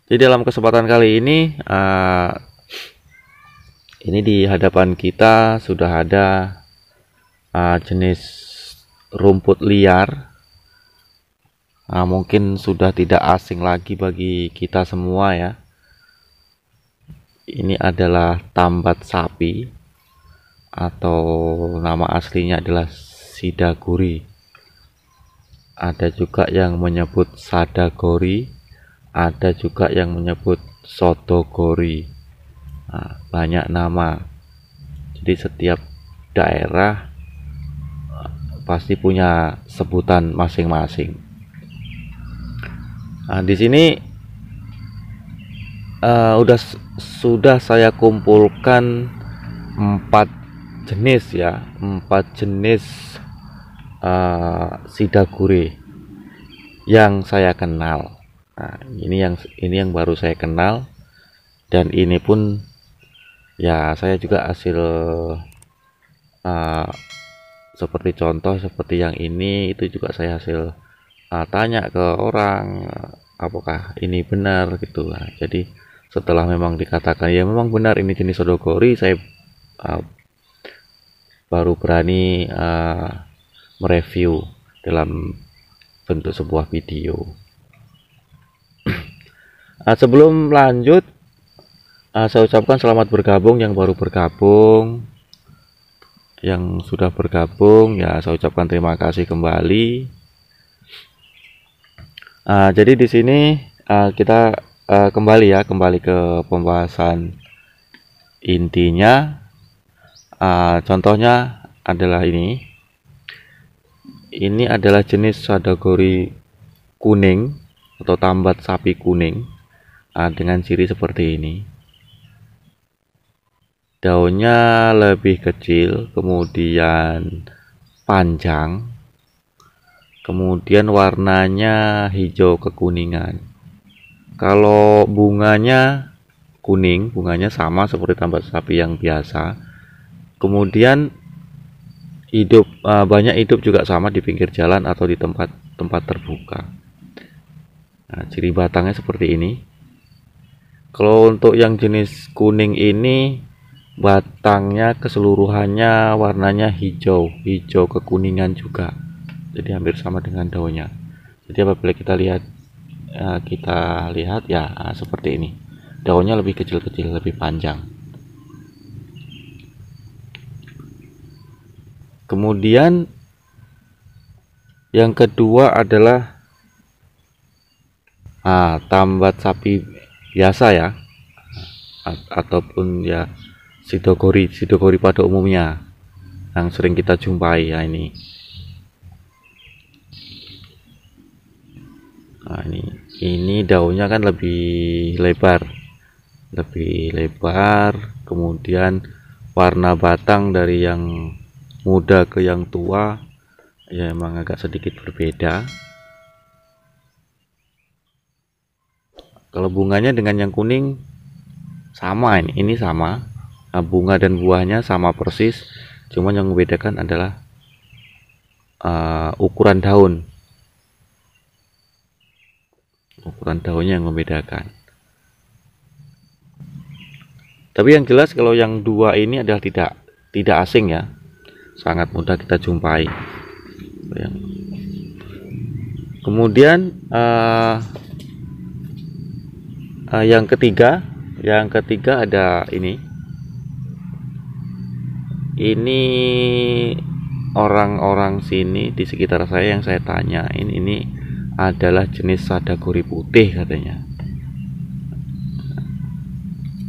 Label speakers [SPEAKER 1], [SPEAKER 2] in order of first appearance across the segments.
[SPEAKER 1] Jadi dalam kesempatan kali ini di hadapan kita sudah ada jenis rumput liar. Mungkin sudah tidak asing lagi bagi kita semua ya. Ini adalah tambat sapi atau nama aslinya adalah sidaguri. Ada juga yang menyebut sadagori, ada juga yang menyebut sotogori. Banyak nama. Jadi setiap daerah pasti punya sebutan masing-masing. Di sini sudah saya kumpulkan 4 jenis sidaguri yang saya kenal. Ini yang baru saya kenal, dan ini pun ya saya juga hasil seperti contoh seperti yang ini, itu juga saya hasil tanya ke orang apakah ini benar gitu. Jadi setelah memang dikatakan ya memang benar ini jenis sodogori, saya baru berani mereview dalam bentuk sebuah video. Sebelum lanjut, saya ucapkan selamat bergabung yang baru bergabung, yang sudah bergabung ya saya ucapkan terima kasih kembali. Jadi di sini kita kembali ke pembahasan intinya. Contohnya adalah ini adalah jenis sadagori kuning atau tambat sapi kuning dengan ciri seperti ini. Daunnya lebih kecil, kemudian panjang, kemudian warnanya hijau kekuningan. Kalau bunganya kuning, bunganya sama seperti tambat sapi yang biasa. Kemudian banyak hidup juga sama di pinggir jalan atau di tempat terbuka. Ciri batangnya seperti ini. Kalau untuk yang jenis kuning ini, batangnya keseluruhannya warnanya hijau kekuningan juga. Jadi hampir sama dengan daunnya. Jadi apabila kita lihat ya seperti ini. Daunnya lebih kecil-kecil, lebih panjang. Kemudian yang kedua adalah tambat sapi biasa ya, ataupun ya sidagori pada umumnya yang sering kita jumpai ya ini. Ini daunnya kan lebih lebar, kemudian warna batang dari yang muda ke yang tua ya emang agak sedikit berbeda. Kalau bunganya dengan yang kuning sama, ini sama. Bunga dan buahnya sama persis, cuman yang membedakan adalah ukuran daunnya yang membedakan. Tapi yang jelas kalau yang dua ini adalah tidak asing ya, sangat mudah kita jumpai. Kemudian yang ketiga ada ini orang-orang sini di sekitar saya yang saya tanya, ini adalah jenis sadagori putih katanya,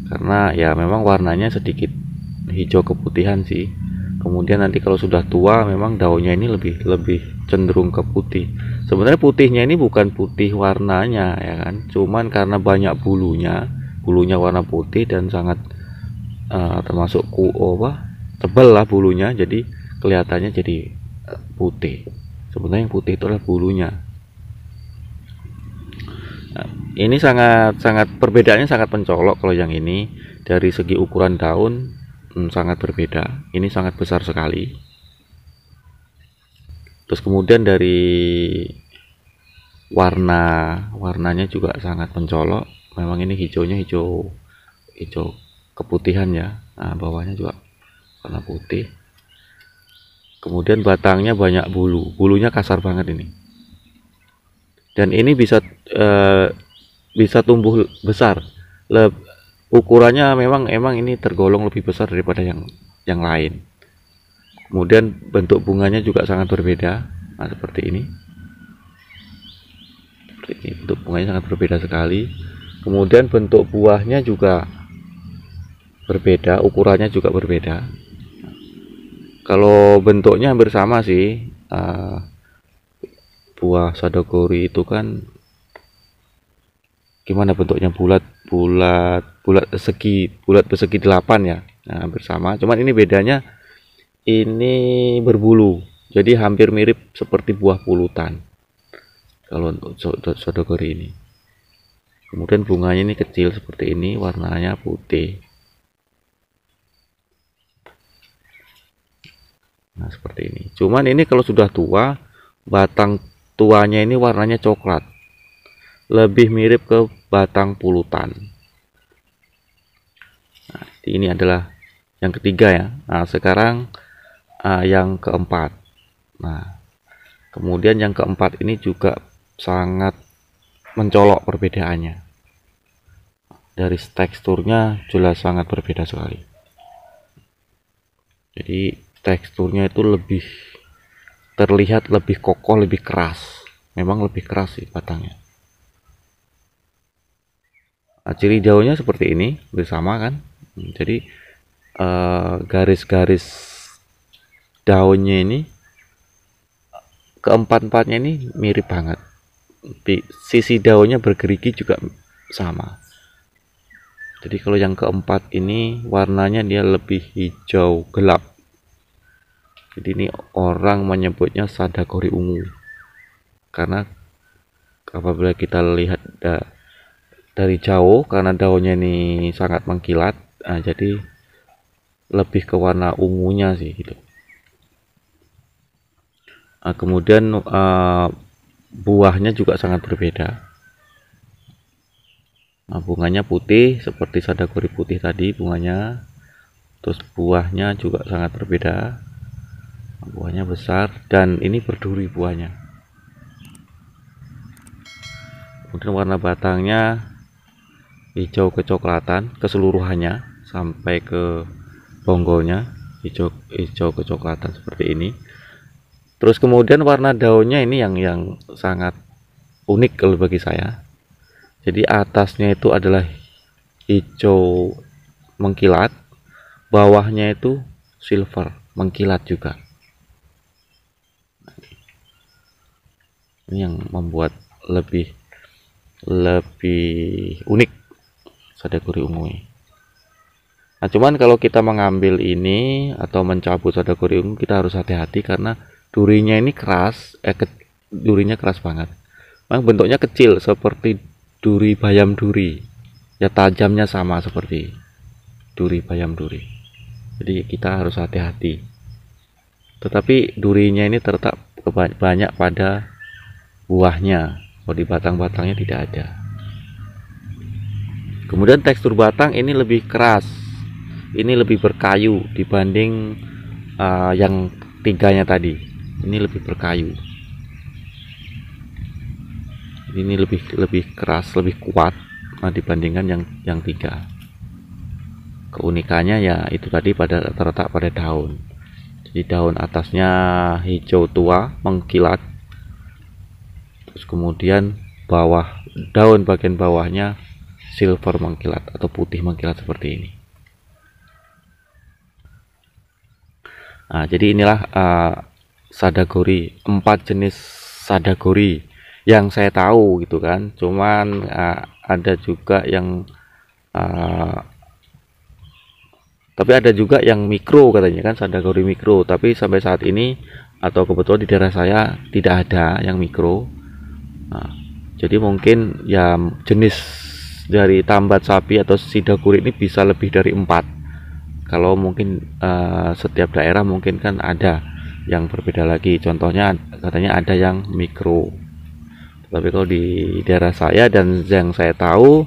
[SPEAKER 1] karena ya memang warnanya sedikit hijau keputihan sih. Kemudian nanti kalau sudah tua memang daunnya ini lebih cenderung ke putih. Sebenarnya putihnya ini bukan putih warnanya ya kan, cuman karena banyak bulunya warna putih dan sangat termasuk tebal lah bulunya, jadi kelihatannya jadi putih. Sebenarnya yang putih itu adalah bulunya. Ini sangat perbedaannya sangat mencolok. Kalau yang ini dari segi ukuran daun sangat berbeda. Ini sangat besar sekali. Terus kemudian dari warnanya juga sangat mencolok, memang ini hijaunya hijau keputihan ya. Nah, bawahnya juga warna putih. Kemudian batangnya banyak bulunya kasar banget ini. Dan ini bisa tumbuh besar. Ukurannya memang ini tergolong lebih besar daripada yang lain. Kemudian bentuk bunganya juga sangat berbeda. Nah, seperti ini. Bentuk bunganya sangat berbeda sekali. Kemudian bentuk buahnya juga berbeda, ukurannya juga berbeda. Kalau bentuknya hampir sama sih. Buah sadagori itu kan gimana bentuknya, bulat persegi 8 ya. Nah, hampir sama. Cuman ini bedanya ini berbulu. Jadi hampir mirip seperti buah pulutan. Kalau untuk sadagori ini. Kemudian bunganya ini kecil seperti ini, warnanya putih. Nah, seperti ini. Cuman ini kalau sudah tua, batang tuanya ini warnanya coklat. Lebih mirip ke batang pulutan. Nah, ini adalah yang ketiga ya. Nah, sekarang yang keempat. Nah, kemudian yang keempat ini juga sangat mencolok perbedaannya. Dari teksturnya jelas sangat berbeda sekali. Jadi teksturnya itu lebih terlihat lebih kokoh, lebih keras. Memang lebih keras sih batangnya. Nah, ciri daunnya seperti ini, bersama kan. Jadi garis-garis daunnya ini keempat-empatnya ini mirip banget. Sisi daunnya bergerigi juga sama. Jadi kalau yang keempat ini warnanya dia lebih hijau gelap. Jadi ini orang menyebutnya sadagori ungu. Karena apabila kita lihat dari jauh, karena daunnya ini sangat mengkilat, jadi lebih ke warna ungunya sih gitu. Kemudian buahnya juga sangat berbeda. Nah, bunganya putih seperti sadagori putih tadi bunganya. Terus buahnya juga sangat berbeda. Buahnya besar dan ini berduri buahnya. Kemudian warna batangnya hijau kecoklatan keseluruhannya sampai ke bonggolnya hijau kecoklatan seperti ini. Terus kemudian warna daunnya ini yang sangat unik kalau bagi saya. Jadi atasnya itu adalah hijau mengkilat, bawahnya itu silver mengkilat juga. Ini yang membuat lebih unik sadagori ungu. Nah, cuman kalau kita mengambil ini atau mencabut sadagori ungu, kita harus hati-hati karena durinya ini keras, durinya keras banget. Memang bentuknya kecil seperti duri bayam duri. Ya, tajamnya sama seperti duri bayam duri. Jadi kita harus hati-hati. Tetapi durinya ini terletak banyak pada buahnya. Kalau di batang-batangnya tidak ada. Kemudian tekstur batang ini lebih keras. Ini lebih berkayu dibanding yang tiganya tadi. Ini lebih berkayu. Ini lebih keras, lebih kuat dibandingkan yang tiga. Keunikannya ya itu tadi terletak pada daun. Jadi daun atasnya hijau tua mengkilat. Terus kemudian daun bagian bawahnya silver mengkilat atau putih mengkilat seperti ini. Nah, jadi inilah sadagori, 4 jenis sadagori yang saya tahu gitu kan. Cuman ada juga yang tapi ada juga yang mikro katanya kan, sadagori mikro, tapi sampai saat ini atau kebetulan di daerah saya tidak ada yang mikro. Nah, jadi mungkin ya jenis dari tambat sapi atau sidaguri ini bisa lebih dari 4. Kalau mungkin setiap daerah mungkin kan ada yang berbeda lagi. Contohnya katanya ada yang mikro. Tapi kalau di daerah saya dan yang saya tahu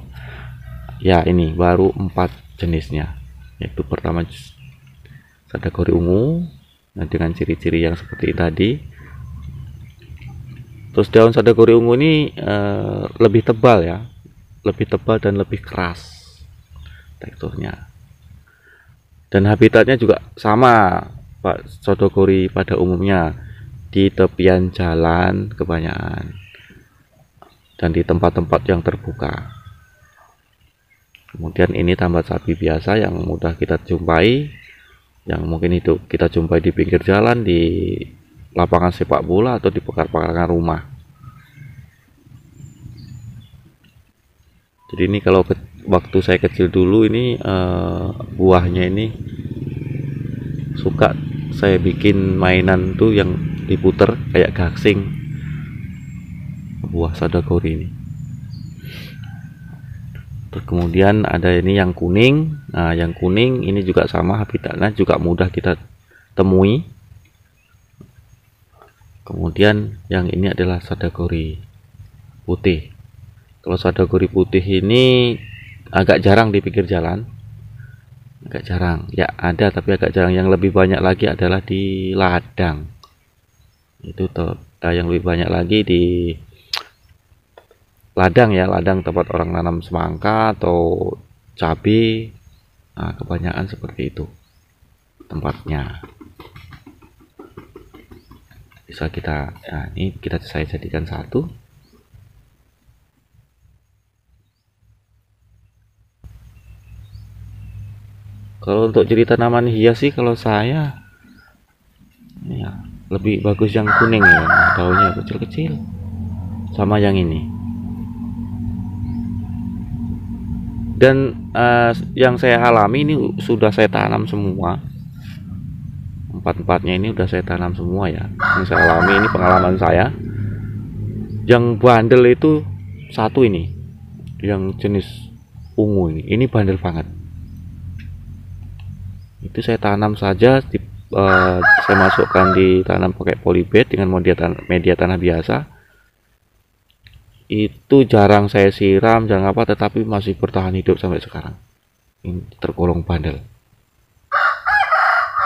[SPEAKER 1] Ya, ini baru 4 jenisnya, yaitu pertama sadagori ungu, nah dengan ciri-ciri yang seperti tadi. Terus daun sadagori ungu ini lebih tebal ya, lebih tebal dan lebih keras teksturnya, dan habitatnya juga sama Pak sadagori pada umumnya, di tepian jalan kebanyakan dan di tempat-tempat yang terbuka. Kemudian ini tambat sapi biasa yang mudah kita jumpai, yang mungkin itu kita jumpai di pinggir jalan, di lapangan sepak bola, atau di pekarangan rumah. Jadi ini kalau waktu saya kecil dulu ini buahnya ini suka saya bikin mainan tuh yang diputer kayak gasing, buah sadagori ini. Terus kemudian ada ini yang kuning. Nah, yang kuning ini juga sama habitatnya, juga mudah kita temui. Kemudian yang ini adalah sadagori putih. Kalau sadagori putih ini agak jarang di pinggir jalan, agak jarang ya, ada tapi agak jarang. Yang lebih banyak lagi adalah di ladang. Itu yang lebih banyak lagi di ladang ya, ladang tempat orang nanam semangka atau cabai. Nah, kebanyakan seperti itu tempatnya. Bisa kita, nah ini saya jadikan satu. Kalau untuk jadi tanaman hias sih, kalau saya ya lebih bagus yang kuning ya, daunnya kecil-kecil, sama yang ini. Dan yang saya alami ini sudah saya tanam semua, empat-empatnya ini udah saya tanam semua ya. Yang saya alami ini pengalaman saya. Yang bandel itu satu ini, yang jenis ungu ini bandel banget. Itu saya tanam saja, saya masukkan di tanam pakai polybed dengan media tanah biasa. Itu jarang saya siram, jarang apa, tetapi masih bertahan hidup sampai sekarang. Ini tergolong bandel.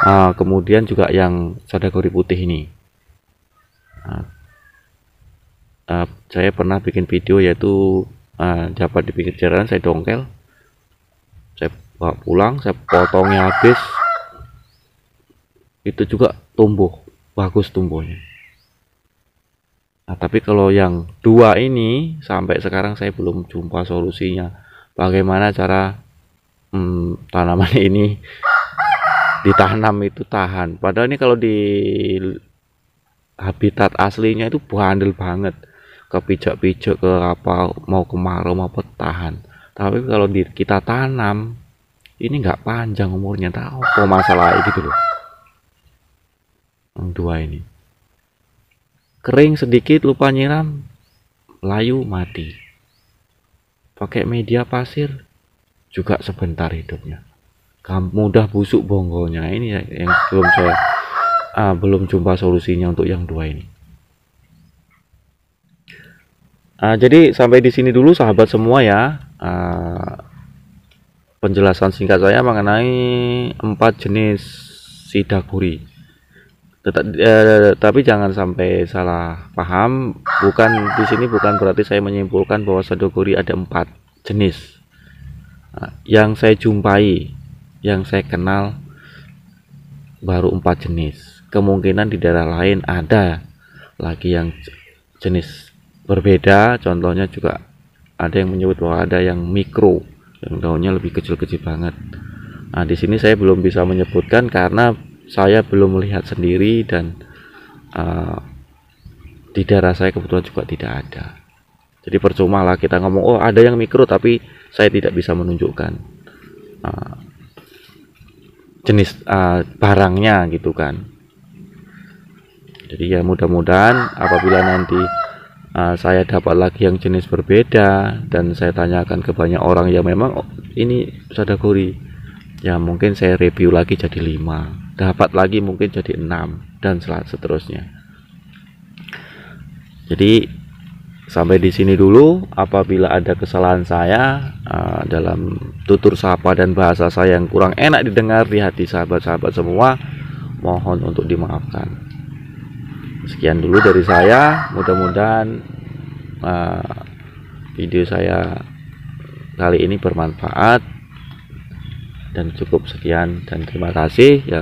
[SPEAKER 1] Nah, kemudian juga yang sadagori putih ini. Saya pernah bikin video, yaitu dapat di pinggir jalan, saya dongkel, saya bawa pulang, saya potongnya habis. Itu juga tumbuh bagus tumbuhnya. Nah, tapi kalau yang dua ini sampai sekarang saya belum jumpa solusinya. Bagaimana cara tanaman ini ditanam itu tahan. Padahal ini kalau di habitat aslinya itu bandel banget. Kepijak-pijak ke apa, mau kemarau mau tahan. Tapi kalau kita tanam, ini nggak panjang umurnya. Tahu apa masalah gitu loh. Yang dua ini. Kering sedikit, lupa nyiram, layu, mati. Pakai media pasir juga sebentar hidupnya. Mudah busuk bonggolnya. Ini yang belum jumpa solusinya untuk yang dua ini. Jadi sampai di sini dulu sahabat semua ya. Penjelasan singkat saya mengenai 4 jenis sidaguri. Tapi jangan sampai salah paham, di sini bukan berarti saya menyimpulkan bahwa sadagori ada 4 jenis. Yang saya jumpai, yang saya kenal baru 4 jenis. Kemungkinan di daerah lain ada lagi yang jenis berbeda. Contohnya juga ada yang menyebut bahwa ada yang mikro, yang daunnya lebih kecil-kecil banget. Nah, di sini saya belum bisa menyebutkan karena saya belum melihat sendiri, dan di daerah saya kebetulan juga tidak ada. Jadi percuma lah kita ngomong oh ada yang mikro, tapi saya tidak bisa menunjukkan jenis barangnya gitu kan. Jadi ya mudah-mudahan apabila nanti saya dapat lagi yang jenis berbeda dan saya tanyakan ke banyak orang yang memang ini sadagori, ya mungkin saya review lagi jadi 5, dapat lagi mungkin jadi 6, dan seterusnya. Jadi Sampai di sini dulu. Apabila ada kesalahan saya dalam tutur sapa dan bahasa saya yang kurang enak didengar di hati sahabat-sahabat semua, mohon untuk dimaafkan. Sekian dulu dari saya. Mudah-mudahan video saya kali ini bermanfaat, dan cukup sekian, dan terima kasih ya.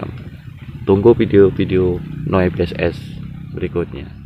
[SPEAKER 1] Tunggu video-video Noe PSS berikutnya.